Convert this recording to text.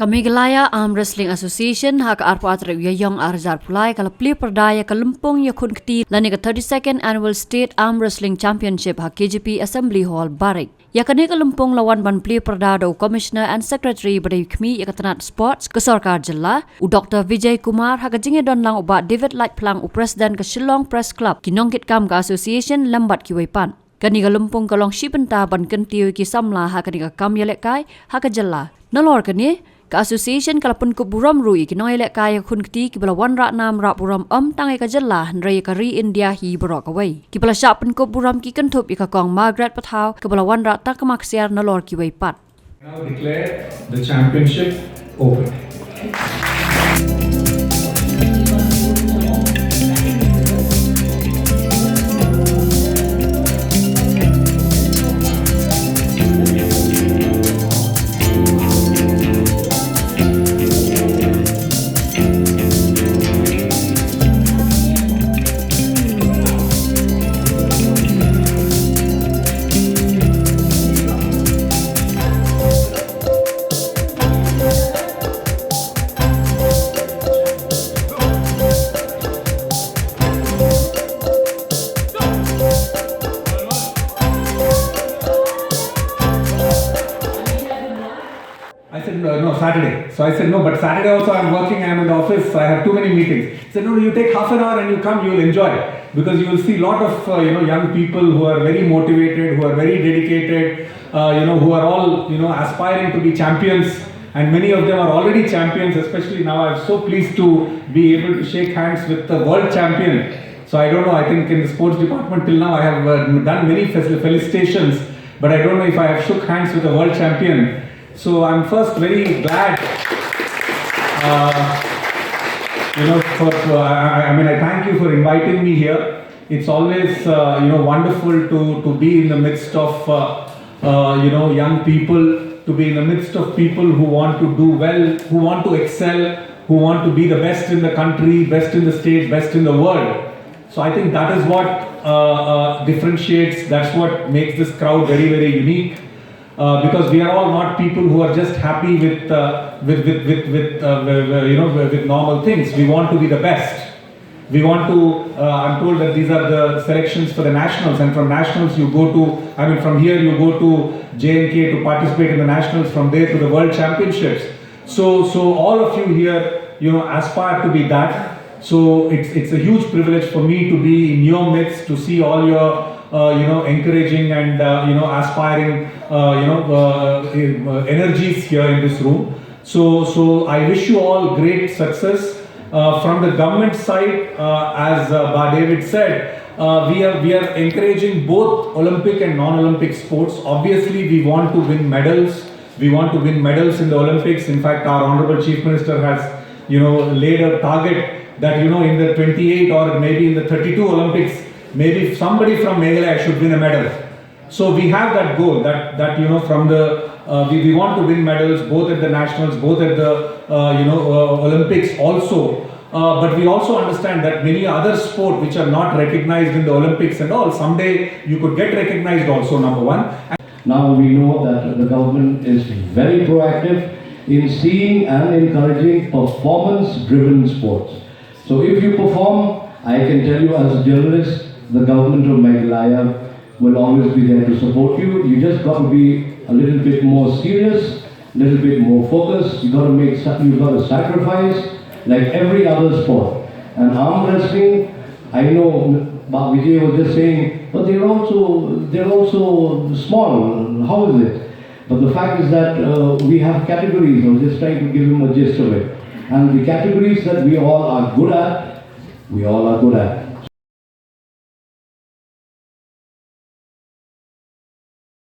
Meghalaya Arm Wrestling Association hak arpaatre yayong arzar pulai kala pli perdaya kalumpung yakun kti lani ka 32nd Annual State Arm Wrestling Championship hak KGP Assembly Hall Barik. Yakane kalumpung lawan ban pli perdado Commissioner and Secretary Badai Khmi Yakatanat Sports ke Sarkar Jilla u Dr. Vijay Kumar hak jinge don lang uba David Light Plang u President ke Shillong Press Club kinongkit kam ka association lambat kiwaipan. Kani kalumpung kalong bynta ban kentiu ki samla hak kani ka kam yalekai hak Jilla. Nalor kani ka association kalapun ko buram rui ki noi lek kaya khun kti ki bala wan ra nam ra buram tangai ka jalla nrei ka ri India hi borok away ki bala shapun ko buram ki kanthop i ka kong Margaret Pathau ka bala wan ra ta ka maksiar na lor ki wei pat. Now declare the championship open. I said, no, Saturday. So I said, no, but Saturday also I'm working, I'm in the office, I have too many meetings. He said, no, you take half an hour and you come, you will enjoy. Because you will see a lot of, young people who are very motivated, who are very dedicated, who are all, aspiring to be champions. And many of them are already champions, especially now. I'm so pleased to be able to shake hands with the world champion. So I don't know, I think in the sports department till now I have done many felicitations, but I don't know if I have shook hands with a world champion. So I'm first very glad, I thank you for inviting me here. It's always, wonderful to be in the midst of, young people, to be in the midst of people who want to do well, who want to excel, who want to be the best in the country, best in the state, best in the world. So I think that is what differentiates, that's what makes this crowd very, very unique. Because we are all not people who are just happy with normal things. We want to be the best. We want to. I'm told that these are the selections for the nationals, and from nationals you go to. From here you go to J&K to participate in the nationals. From there to the world championships. So all of you here, aspire to be that. So it's a huge privilege for me to be in your midst, to see all your encouraging and aspiring energies here in this room. So I wish you all great success. From the government side, as David said, we are encouraging both Olympic and non-Olympic sports. Obviously, we want to win medals. We want to win medals in the Olympics. In fact, our Honorable Chief Minister has laid a target that in the 28 or maybe in the 32 Olympics, maybe somebody from Meghalaya should win a medal. So we have that goal that from the we want to win medals both at the nationals, both at the Olympics also. But we also understand that many other sports which are not recognized in the Olympics and all, someday you could get recognized also, number one. Now we know that the government is very proactive in seeing and encouraging performance-driven sports. So if you perform, I can tell you as a journalist, the government of Meghalaya will always be there to support you. You just got to be a little bit more serious, a little bit more focused. You've got to sacrifice like every other sport. And arm wrestling, I know Vijay was just saying, but they're also small. How is it? But the fact is that we have categories. I'm just trying to give him a gist of it. And the categories that we all are good at, we all are good at.